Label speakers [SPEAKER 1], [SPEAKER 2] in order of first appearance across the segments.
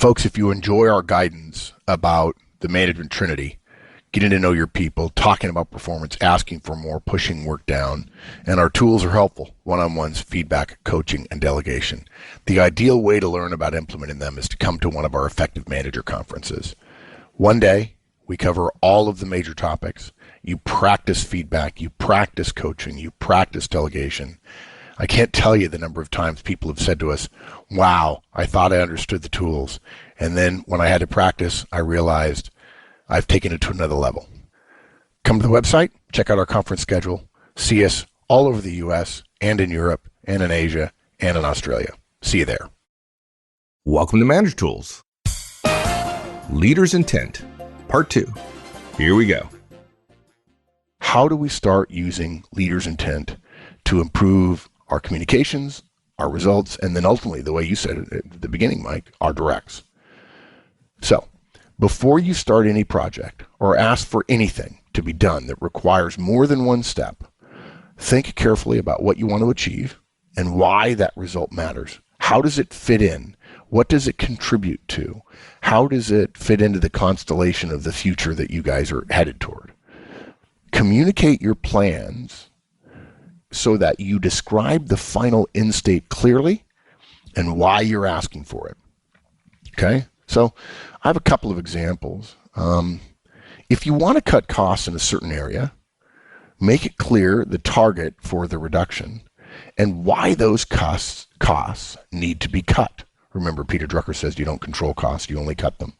[SPEAKER 1] Folks, if you enjoy our guidance about the management trinity, getting to know your people, talking about performance, asking for more, pushing work down, and our tools are helpful, one-on-ones, feedback, coaching, and delegation. The ideal way to learn about implementing them is to come to one of our Effective Manager conferences. One day, we cover all of the major topics. You practice feedback, you practice coaching, you practice delegation. I can't tell you the number of times people have said to us, wow, I thought I understood the tools. And then when I had to practice, I realized I've taken it to another level. Come to the website, check out our conference schedule, see us all over the U.S. and in Europe and in Asia and in Australia. See you there.
[SPEAKER 2] Welcome to Manager Tools. Leader's Intent, Part 2. Here we go.
[SPEAKER 1] How do we start using leader's intent to improve our communications, our results, and then ultimately, the way you said it at the beginning, Mike, our directs? So, before you start any project or ask for anything to be done that requires more than one step, think carefully about what you want to achieve and why that result matters. How does it fit in? What does it contribute to? How does it fit into the constellation of the future that you guys are headed toward? Communicate your plans so that you describe the final end state clearly and why you're asking for it. Okay? So I have a couple of examples. If you want to cut costs in a certain area, make it clear the target for the reduction and why those costs need to be cut. Remember, Peter Drucker says you don't control costs, you only cut them.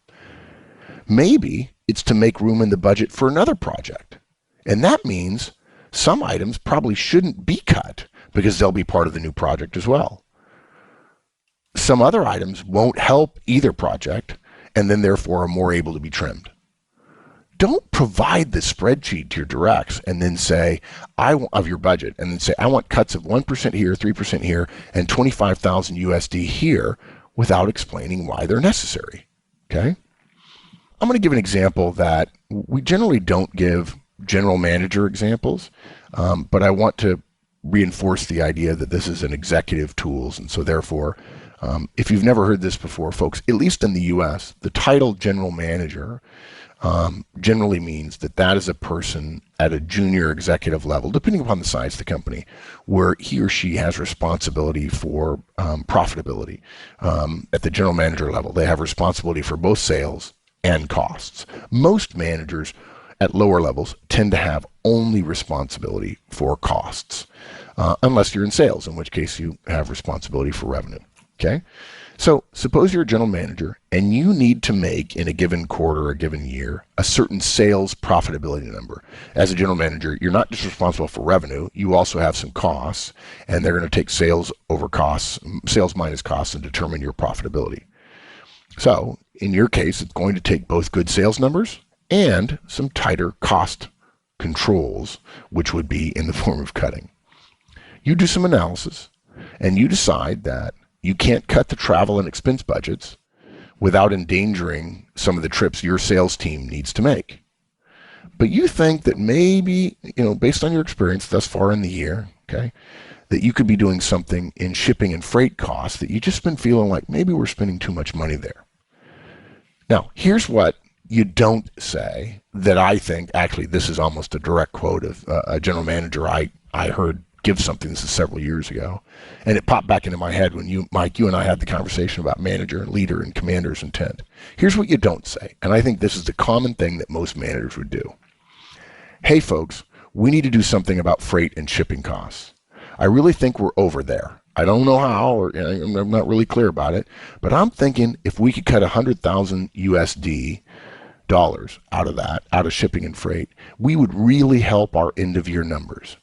[SPEAKER 1] Maybe it's to make room in the budget for another project. And that means some items probably shouldn't be cut because they'll be part of the new project as well. Some other items won't help either project and then therefore are more able to be trimmed. Don't provide the spreadsheet to your directs and then say, of your budget, and then say, I want cuts of 1% here, 3% here, and 25,000 USD here without explaining why they're necessary. Okay? I'm going to give an example that we generally don't give general manager examples, but I want to reinforce the idea that this is an executive tools, and so therefore, if you've never heard this before, folks, at least in the U.S., the title general manager generally means that is a person at a junior executive level, depending upon the size of the company, where he or she has responsibility for profitability. At the general manager level, they have responsibility for both sales and costs. Most managers at lower levels tend to have only responsibility for costs, unless you're in sales, in which case you have responsibility for revenue. Okay? So suppose you're a general manager and you need to make in a given quarter or a given year a certain sales profitability number. As a general manager, you're not just responsible for revenue, you also have some costs, and they're going to take sales over costs, sales minus costs, and determine your profitability. So in your case, it's going to take both good sales numbers and some tighter cost controls, which would be in the form of cutting. You do some analysis, and you decide that you can't cut the travel and expense budgets without endangering some of the trips your sales team needs to make. But you think that maybe, based on your experience thus far in the year, okay, that you could be doing something in shipping and freight costs that you just been feeling like maybe we're spending too much money there. Now, here's what you don't say that I think, actually, this is almost a direct quote of a general manager I heard give something, this is several years ago, and it popped back into my head when Mike, you and I had the conversation about manager and leader and commander's intent. Here's what you don't say, and I think this is the common thing that most managers would do. Hey folks, we need to do something about freight and shipping costs. I really think we're over there. I don't know how, or I'm not really clear about it, but I'm thinking if we could cut 100,000 USD dollars out of shipping and freight, we would really help our end of year numbers.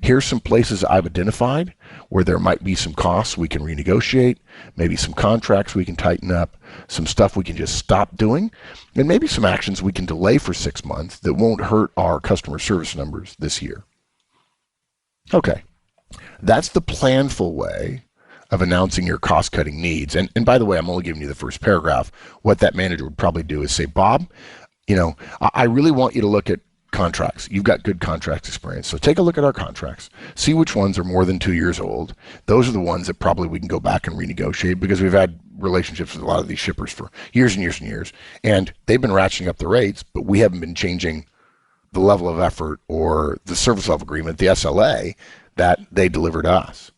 [SPEAKER 1] Here's some places I've identified where there might be some costs we can renegotiate, maybe some contracts we can tighten up, some stuff we can just stop doing, and maybe some actions we can delay for 6 months that won't hurt our customer service numbers this year. Okay, that's the planful way of announcing your cost-cutting needs. And by the way, I'm only giving you the first paragraph. What that manager would probably do is say, Bob, I really want you to look at contracts. You've got good contracts experience. So take a look at our contracts. See which ones are more than 2 years old. Those are the ones that probably we can go back and renegotiate, because we've had relationships with a lot of these shippers for years and years and years. And they've been ratcheting up the rates, but we haven't been changing the level of effort or the service level agreement, the SLA, that they deliver to us.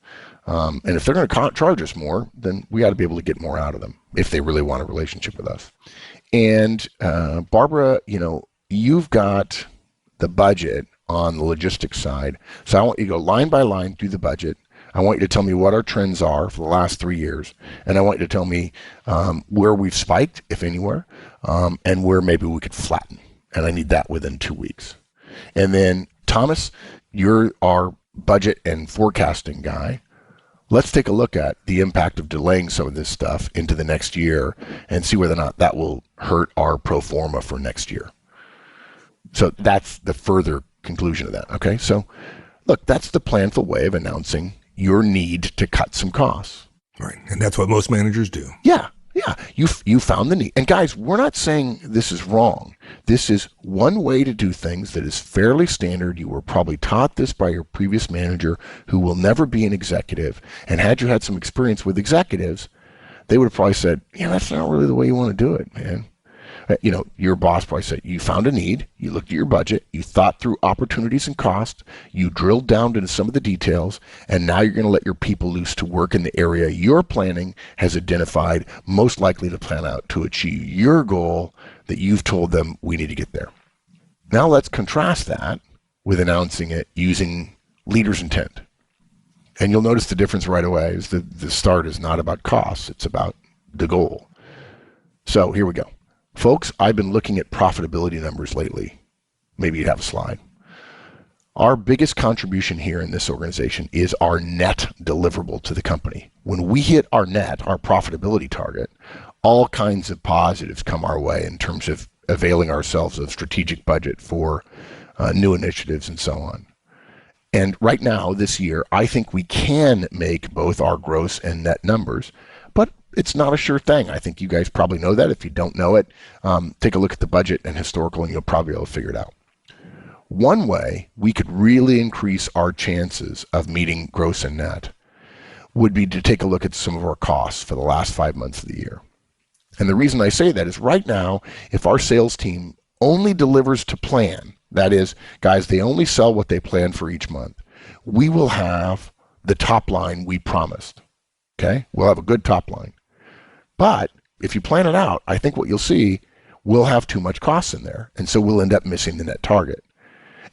[SPEAKER 1] And if they're going to charge us more, then we got to be able to get more out of them if they really want a relationship with us. And Barbara, you've got the budget on the logistics side. So I want you to go line by line, do the budget. I want you to tell me what our trends are for the last 3 years. And I want you to tell me where we've spiked, if anywhere, and where maybe we could flatten. And I need that within 2 weeks. And then, Thomas, you're our budget and forecasting guy. Let's take a look at the impact of delaying some of this stuff into the next year and see whether or not that will hurt our pro forma for next year. So that's the further conclusion of that. Okay. So look, that's the planful way of announcing your need to cut some costs.
[SPEAKER 2] Right. And that's what most managers do.
[SPEAKER 1] Yeah. Yeah. You found the need. And guys, we're not saying this is wrong. This is one way to do things that is fairly standard. You were probably taught this by your previous manager, who will never be an executive. And had you had some experience with executives, they would have probably said, that's not really the way you want to do it, man. Your boss probably said, you found a need, you looked at your budget, you thought through opportunities and costs, you drilled down into some of the details, and now you're going to let your people loose to work in the area your planning has identified most likely to plan out to achieve your goal that you've told them we need to get there. Now let's contrast that with announcing it using leader's intent. And you'll notice the difference right away is that the start is not about costs, it's about the goal. So here we go. Folks, I've been looking at profitability numbers lately. Maybe you'd have a slide. Our biggest contribution here in this organization is our net deliverable to the company. When we hit our net, our profitability target, all kinds of positives come our way in terms of availing ourselves of strategic budget for new initiatives and so on. And right now, this year, I think we can make both our gross and net numbers, but it's not a sure thing. I think you guys probably know that. If you don't know it, take a look at the budget and historical, and you'll probably be able to figure it out. One way we could really increase our chances of meeting gross and net would be to take a look at some of our costs for the last 5 months of the year. And the reason I say that is right now, if our sales team only delivers to plan, that is, guys, they only sell what they plan for each month, we will have the top line we promised. Okay? We'll have a good top line. But if you plan it out, I think what you'll see, we'll have too much costs in there. And so we'll end up missing the net target.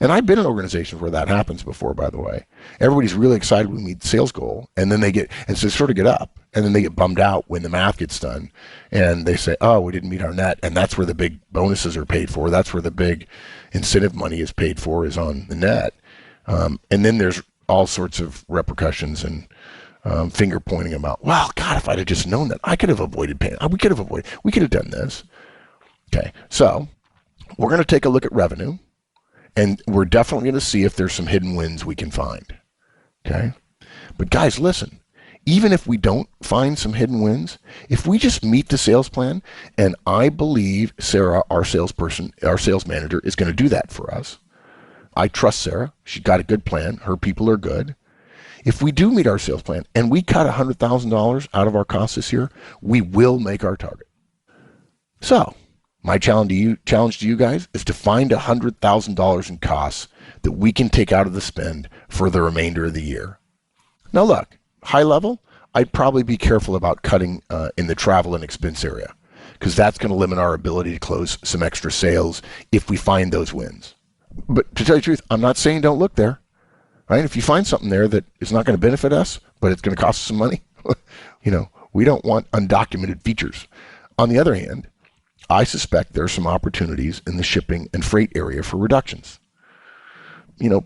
[SPEAKER 1] And I've been in organizations where that happens before, by the way. Everybody's really excited when we meet the sales goal, and then they sort of get up, and then they get bummed out when the math gets done, and they say, oh, we didn't meet our net, and that's where the big bonuses are paid for. That's where the big incentive money is paid for, is on the net. And then there's all sorts of repercussions and finger pointing about, well, God, if I'd have just known that, I could have avoided paying. We could have done this. Okay, so we're going to take a look at revenue. And we're definitely going to see if there's some hidden wins we can find. Okay? But guys, listen. Even if we don't find some hidden wins, if we just meet the sales plan, and I believe Sarah, our salesperson, our sales manager, is going to do that for us. I trust Sarah. She's got a good plan. Her people are good. If we do meet our sales plan and we cut $100,000 out of our costs this year, we will make our target. So, my challenge to you guys is to find $100,000 in costs that we can take out of the spend for the remainder of the year. Now look, high level, I'd probably be careful about cutting in the travel and expense area, because that's going to limit our ability to close some extra sales if we find those wins. But to tell you the truth, I'm not saying don't look there. Right? If you find something there that is not going to benefit us, but it's going to cost us some money, we don't want undocumented features. On the other hand, I suspect there are some opportunities in the shipping and freight area for reductions.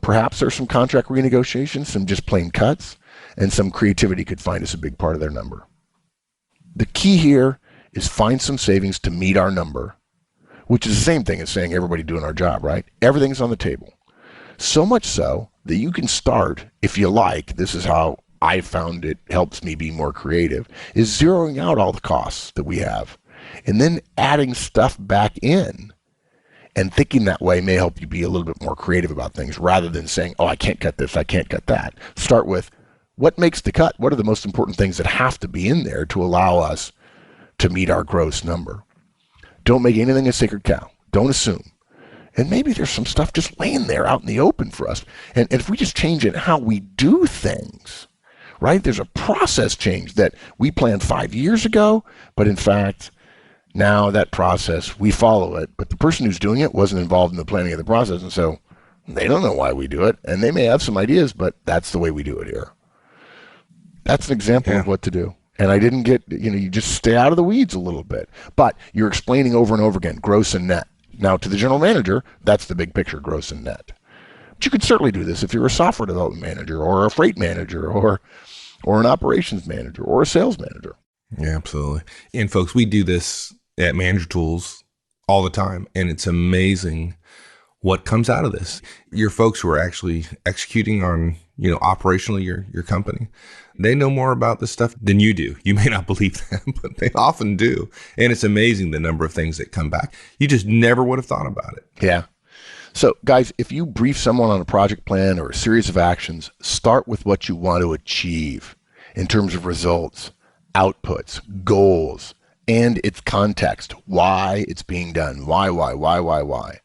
[SPEAKER 1] Perhaps there's some contract renegotiations, some just plain cuts, and some creativity could find us a big part of their number. The key here is find some savings to meet our number, which is the same thing as saying everybody doing our job, right? Everything's on the table. So much so that you can start, if you like, this is how I found it helps me be more creative, is zeroing out all the costs that we have, and then adding stuff back in And thinking that way may help you be a little bit more creative about things rather than saying, oh, I can't cut this, I can't cut that. Start with what makes the cut? What are the most important things that have to be in there to allow us to meet our gross number? Don't make anything a sacred cow. Don't assume. And maybe there's some stuff just laying there out in the open for us. And if we just change it how we do things, right? There's a process change that we planned 5 years ago, but in fact, now that process, we follow it, but the person who's doing it wasn't involved in the planning of the process, and so they don't know why we do it, and they may have some ideas, but that's the way we do it here. That's an example of what to do. And I didn't get, you just stay out of the weeds a little bit, but you're explaining over and over again, gross and net. Now, to the general manager, that's the big picture, gross and net. But you could certainly do this if you're a software development manager or a freight manager or an operations manager or a sales manager.
[SPEAKER 2] Yeah, absolutely. And folks, we do this at Manager Tools all the time, and it's amazing what comes out of this. Your folks who are actually executing on, operationally your company, they know more about this stuff than you do. You may not believe them, but they often do. And it's amazing the number of things that come back. You just never would have thought about it.
[SPEAKER 1] Yeah. So guys, if you brief someone on a project plan or a series of actions, start with what you want to achieve in terms of results, outputs, goals, and its context, why it's being done, why.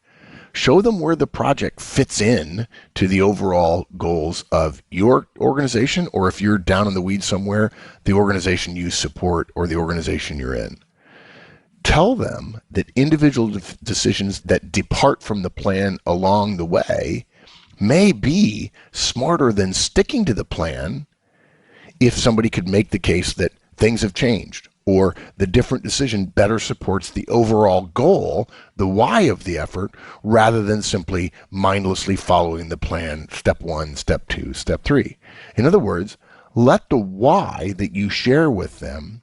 [SPEAKER 1] Show them where the project fits in to the overall goals of your organization, or if you're down in the weeds somewhere, the organization you support or the organization you're in. Tell them that individual decisions that depart from the plan along the way may be smarter than sticking to the plan if somebody could make the case that things have changed, or the different decision better supports the overall goal, the why of the effort, rather than simply mindlessly following the plan, step 1, step 2, step 3. In other words, let the why that you share with them,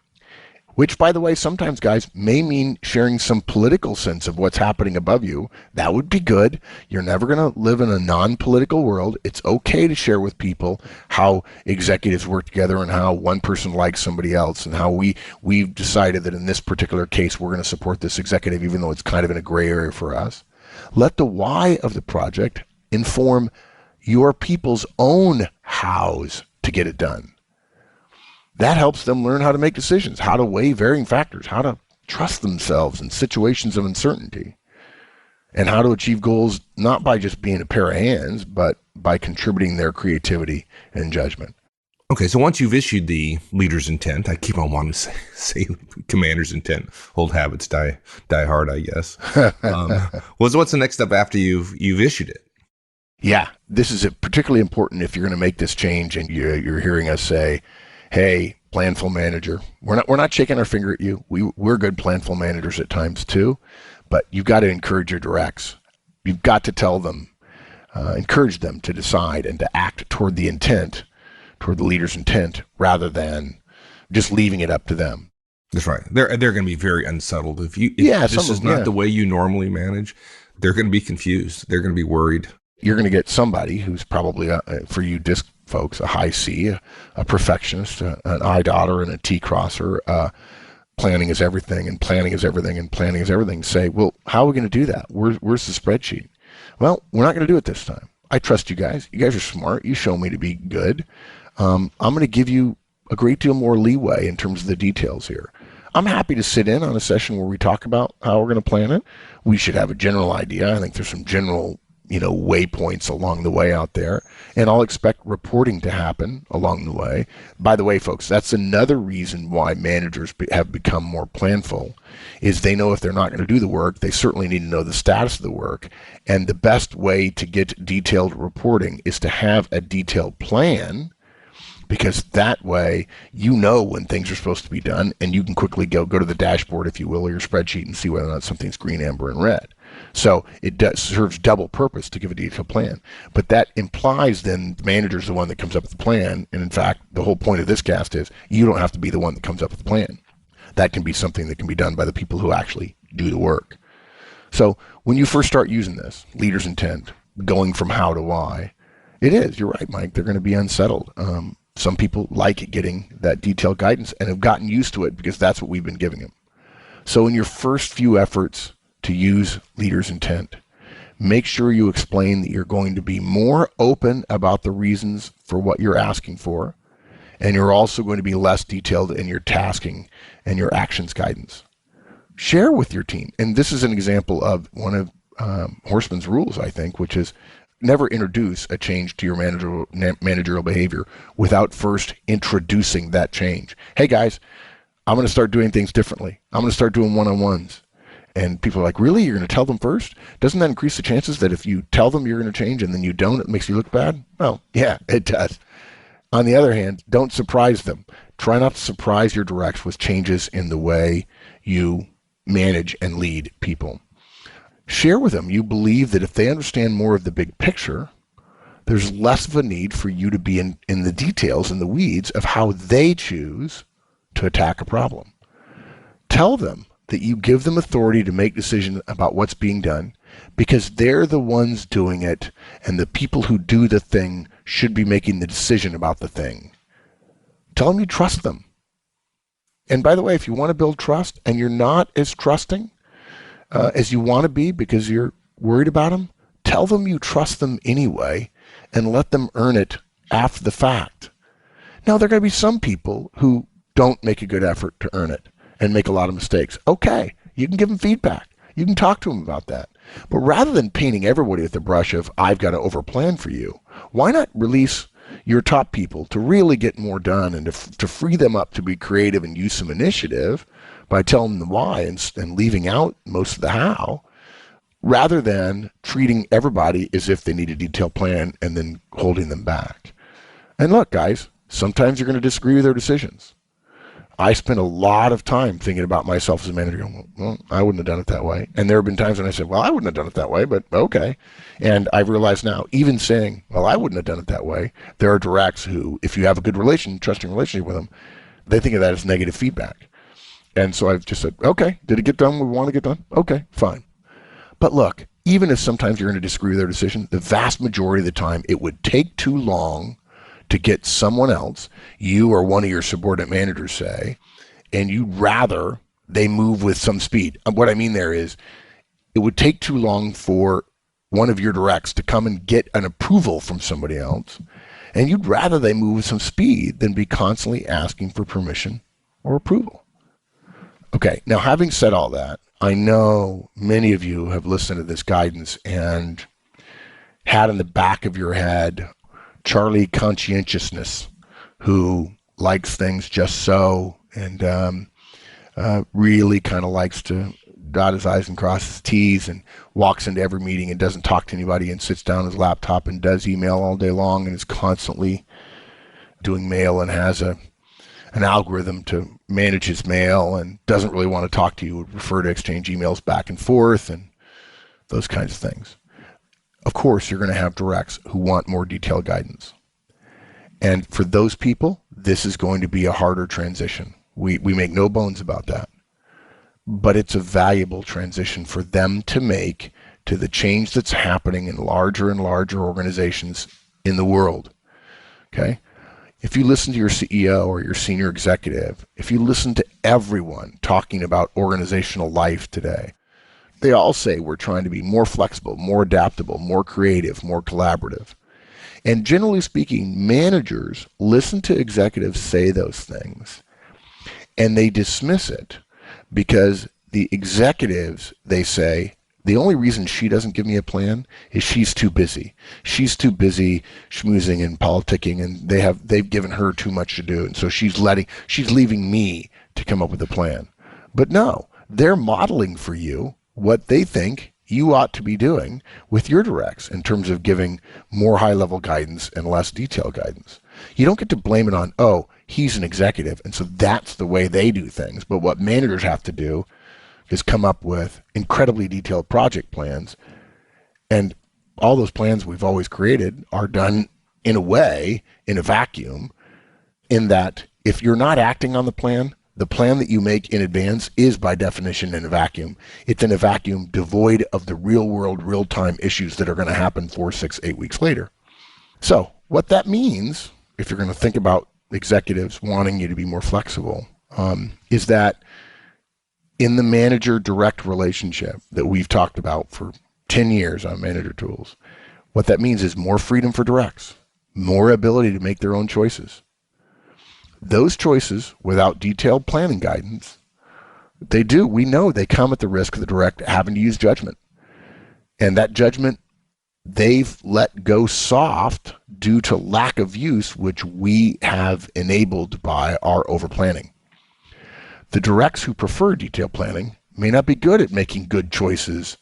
[SPEAKER 1] which, by the way, sometimes, guys, may mean sharing some political sense of what's happening above you. That would be good. You're never going to live in a non-political world. It's okay to share with people how executives work together and how one person likes somebody else and how we've decided that in this particular case, we're going to support this executive, even though it's kind of in a gray area for us. Let the why of the project inform your people's own hows to get it done. That helps them learn how to make decisions, how to weigh varying factors, how to trust themselves in situations of uncertainty, and how to achieve goals not by just being a pair of hands, but by contributing their creativity and judgment.
[SPEAKER 2] Okay, so once you've issued the leader's intent, I keep on wanting to say commander's intent. Old habits die hard, I guess. What's the next step after you've issued it?
[SPEAKER 1] Yeah, this is particularly important if you're going to make this change and you're hearing us say, hey, planful manager, we're not shaking our finger at you. We're good planful managers at times too, but you've got to encourage your directs. You've got to tell them, encourage them to decide and to act toward the intent, toward the leader's intent, rather than just leaving it up to them.
[SPEAKER 2] That's right. They're going to be very unsettled. If this is not the way you normally manage, they're going to be confused. They're going to be worried.
[SPEAKER 1] You're going to get somebody who's probably, for you disc folks, a high C, a perfectionist, an I dotter, and a T crosser. Planning is everything, and planning is everything, and planning is everything. Say, well, how are we going to do that? Where's the spreadsheet? Well, we're not going to do it this time. I trust you guys. You guys are smart. You show me to be good. I'm going to give you a great deal more leeway in terms of the details here. I'm happy to sit in on a session where we talk about how we're going to plan it. We should have a general idea. I think there's some general waypoints along the way out there, and I'll expect reporting to happen along the way. By the way, folks, that's another reason why managers have become more planful, is they know if they're not going to do the work, they certainly need to know the status of the work, and the best way to get detailed reporting is to have a detailed plan, because that way when things are supposed to be done, and you can quickly go to the dashboard, if you will, or your spreadsheet, and see whether or not something's green, amber, and red. So it serves double purpose to give a detailed plan. But that implies then the manager's the one that comes up with the plan. And in fact, the whole point of this cast is you don't have to be the one that comes up with the plan. That can be something that can be done by the people who actually do the work. So when you first start using this, leader's intent, going from how to why, you're right, Mike, they're going to be unsettled. Some people like getting that detailed guidance and have gotten used to it because that's what we've been giving them. So in your first few efforts to use leaders' intent. Make sure you explain that you're going to be more open about the reasons for what you're asking for, and you're also going to be less detailed in your tasking and your actions guidance. Share with your team. And this is an example of one of Horstman's rules, I think, which is never introduce a change to your managerial behavior without first introducing that change. Hey guys, I'm going to start doing things differently. I'm going to start doing one-on-ones. And people are like, really? You're going to tell them first? Doesn't that increase the chances that if you tell them you're going to change and then you don't, it makes you look bad? Well, yeah, it does. On the other hand, don't surprise them. Try not to surprise your directs with changes in the way you manage and lead people. Share with them you believe that if they understand more of the big picture, there's less of a need for you to be in the details, in the weeds of how they choose to attack a problem. Tell them that you give them authority to make decisions about what's being done because they're the ones doing it, and the people who do the thing should be making the decision about the thing. Tell them you trust them. And by the way, if you want to build trust and you're not as trusting as you want to be because you're worried about them, tell them you trust them anyway and let them earn it after the fact. Now, there are going to be some people who don't make a good effort to earn it and make a lot of mistakes. Okay, you can give them feedback. You can talk to them about that. But rather than painting everybody with the brush of, I've got to overplan for you, why not release your top people to really get more done and to free them up to be creative and use some initiative by telling them why and leaving out most of the how, rather than treating everybody as if they need a detailed plan and then holding them back. And look, guys, sometimes you're going to disagree with their decisions. I spent a lot of time thinking about myself as a manager. Going, well, I wouldn't have done it that way. And there have been times when I said, well, I wouldn't have done it that way, but okay. And I've realized now, even saying, well, I wouldn't have done it that way, there are directs who, if you have a good trusting relationship with them, they think of that as negative feedback. And so I've just said, okay, did it get done when we want to get done? Okay, fine. But look, even if sometimes you're going to disagree with their decision, the vast majority of the time, it would take too long to get someone else, you or one of your subordinate managers say, and you'd rather they move with some speed. What I mean there is, it would take too long for one of your directs to come and get an approval from somebody else, and you'd rather they move with some speed than be constantly asking for permission or approval. Okay, now having said all that, I know many of you have listened to this guidance and had in the back of your head Charlie Conscientiousness, who likes things just so and really kind of likes to dot his I's and cross his T's and walks into every meeting and doesn't talk to anybody and sits down at his laptop and does email all day long and is constantly doing mail and has an algorithm to manage his mail and doesn't really want to talk to you, would prefer to exchange emails back and forth and those kinds of things. Of course, you're going to have directs who want more detailed guidance. And for those people, this is going to be a harder transition. We make no bones about that. But it's a valuable transition for them to make to the change that's happening in larger and larger organizations in the world. Okay? If you listen to your CEO or your senior executive, if you listen to everyone talking about organizational life today, they all say we're trying to be more flexible, more adaptable, more creative, more collaborative. And generally speaking, managers listen to executives say those things and they dismiss it because the executives, they say, the only reason she doesn't give me a plan is she's too busy. She's too busy schmoozing and politicking, and they've given her too much to do, and so she's leaving me to come up with a plan. But no, they're modeling for you what they think you ought to be doing with your directs in terms of giving more high-level guidance and less detailed guidance. You don't get to blame it on, oh, he's an executive, and so that's the way they do things. But what managers have to do is come up with incredibly detailed project plans. And all those plans we've always created are done in a way, in a vacuum, in that if you're not acting on the plan that you make in advance is by definition in a vacuum. It's in a vacuum devoid of the real world, real-time issues that are going to happen 4, 6, 8 weeks later. So what that means, if you're going to think about executives wanting you to be more flexible, is that In the manager direct relationship that we've talked about for 10 years on Manager Tools, what that means is more freedom for directs, more ability to make their own choices. Those choices, without detailed planning guidance, we know they come at the risk of the direct having to use judgment. And that judgment they've let go soft due to lack of use, which we have enabled by our overplanning. The directs who prefer detailed planning may not be good at making good choices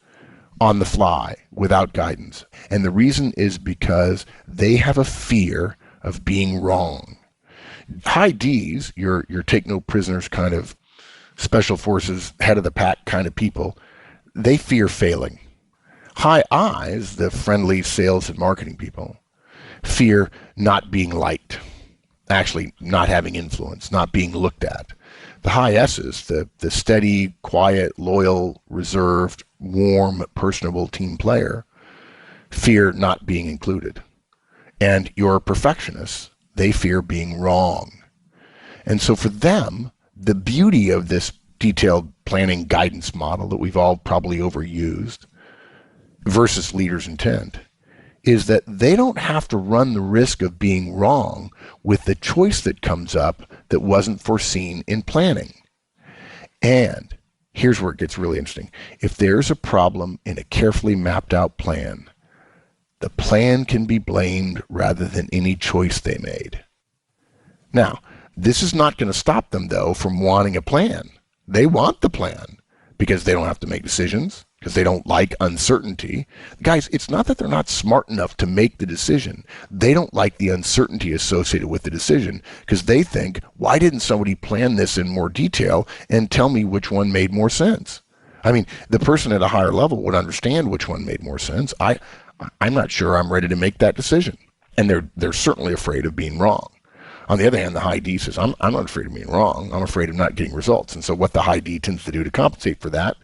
[SPEAKER 1] on the fly without guidance. And the reason is because they have a fear of being wrong. High Ds, your take no prisoners kind of special forces, head of the pack kind of people, they fear failing. High Is, the friendly sales and marketing people, fear not being liked, actually not having influence, not being looked at. The high S's, the steady, quiet, loyal, reserved, warm, personable team player, fear not being included. And your perfectionists, they fear being wrong. And so for them, the beauty of this detailed planning guidance model that we've all probably overused versus leaders' intent is that they don't have to run the risk of being wrong with the choice that comes up that wasn't foreseen in planning. And here's where it gets really interesting. If there's a problem in a carefully mapped out plan, the plan can be blamed rather than any choice they made. Now, this is not going to stop them, though, from wanting a plan. They want the plan because they don't have to make decisions, because they don't like uncertainty. Guys, it's not that they're not smart enough to make the decision. They don't like the uncertainty associated with the decision because they think, why didn't somebody plan this in more detail and tell me which one made more sense? I mean, the person at a higher level would understand which one made more sense. I'm not sure I'm ready to make that decision. And they're certainly afraid of being wrong. On the other hand, the high D says, I'm not afraid of being wrong. I'm afraid of not getting results. And so what the high D tends to do to compensate for that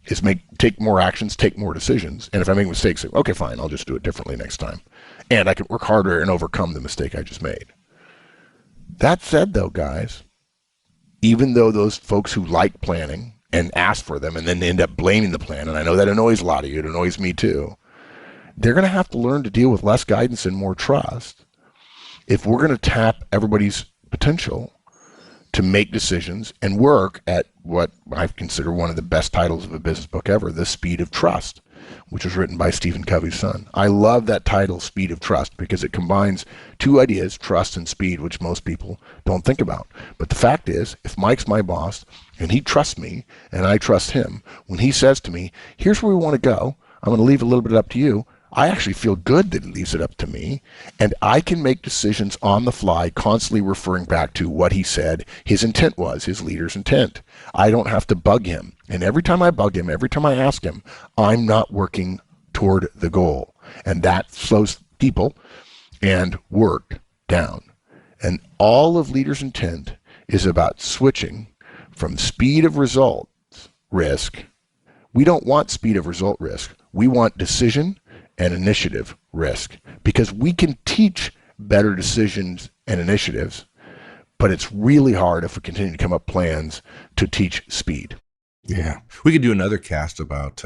[SPEAKER 1] is take more actions, take more decisions. And if I make mistakes, say, okay, fine, I'll just do it differently next time. And I can work harder and overcome the mistake I just made. That said, though, guys, even though those folks who like planning and ask for them and then end up blaming the plan, and I know that annoys a lot of you, it annoys me too, they're going to have to learn to deal with less guidance and more trust if we're going to tap everybody's potential to make decisions and work at what I consider one of the best titles of a business book ever, The Speed of Trust, which was written by Stephen Covey's son. I love that title, Speed of Trust, because it combines two ideas, trust and speed, which most people don't think about. But the fact is, if Mike's my boss and he trusts me and I trust him, when he says to me, here's where we want to go, I'm going to leave a little bit up to you, I actually feel good that he leaves it up to me, and I can make decisions on the fly, constantly referring back to what he said his intent was, his leader's intent. I don't have to bug him. And every time I bug him, every time I ask him, I'm not working toward the goal. And that slows people and work down. And all of leaders' intent is about switching from speed of results risk. We don't want speed of result risk. We want decision and initiative risk, because we can teach better decisions and initiatives, but it's really hard if we continue to come up plans to teach speed.
[SPEAKER 2] Yeah. We could do another cast about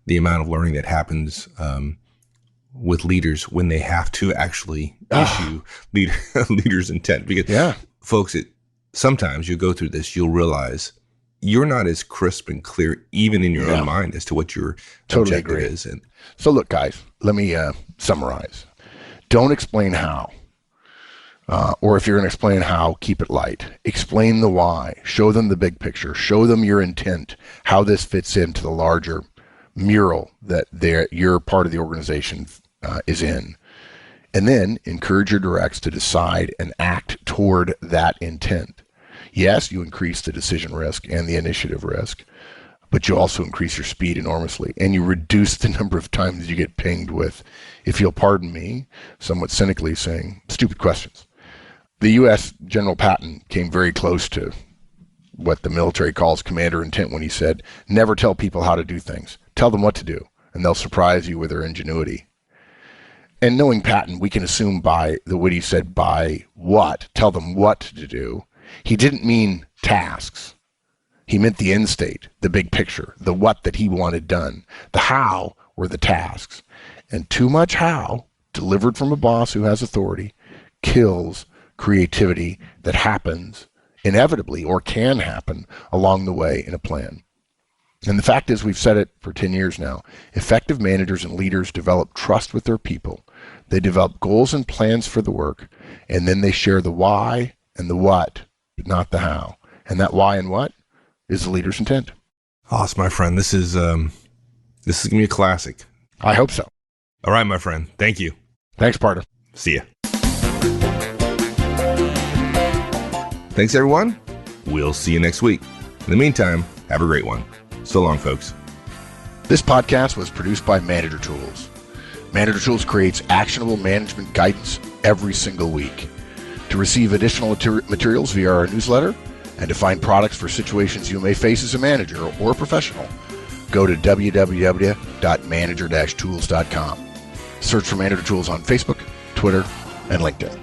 [SPEAKER 2] the amount of learning that happens with leaders when they have to actually issue leaders' intent. Because folks, sometimes you go through this, you'll realize you're not as crisp and clear even in your own mind as to what your objective is. And
[SPEAKER 1] so look, guys, let me summarize. Don't explain how. Or if you're going to explain how, keep it light. Explain the why. Show them the big picture. Show them your intent, how this fits into the larger mural that your part of the organization is in. And then encourage your directs to decide and act toward that intent. Yes, you increase the decision risk and the initiative risk, but you also increase your speed enormously, and you reduce the number of times you get pinged with, if you'll pardon me, somewhat cynically saying, stupid questions. The U.S. General Patton came very close to what the military calls commander intent when he said, never tell people how to do things. Tell them what to do, and they'll surprise you with their ingenuity. And knowing Patton, we can assume by the what he said, by what, tell them what to do. He didn't mean tasks. He meant the end state, the big picture, the what that he wanted done. The how were the tasks. And too much how, delivered from a boss who has authority, kills creativity that happens inevitably or can happen along the way in a plan. And the fact is, we've said it for 10 years now, effective managers and leaders develop trust with their people. They develop goals and plans for the work, and then they share the why and the what, but not the how. And that why and what is the leader's intent.
[SPEAKER 2] Awesome, my friend. This is going to be a classic.
[SPEAKER 1] I hope so.
[SPEAKER 2] All right, my friend. Thank you.
[SPEAKER 1] Thanks, Pardo.
[SPEAKER 2] See ya. Thanks, everyone. We'll see you next week. In the meantime, have a great one. So long, folks.
[SPEAKER 1] This podcast was produced by Manager Tools. Manager Tools creates actionable management guidance every single week. To receive additional materials via our newsletter and to find products for situations you may face as a manager or professional, go to www.manager-tools.com. Search for Manager Tools on Facebook, Twitter, and LinkedIn.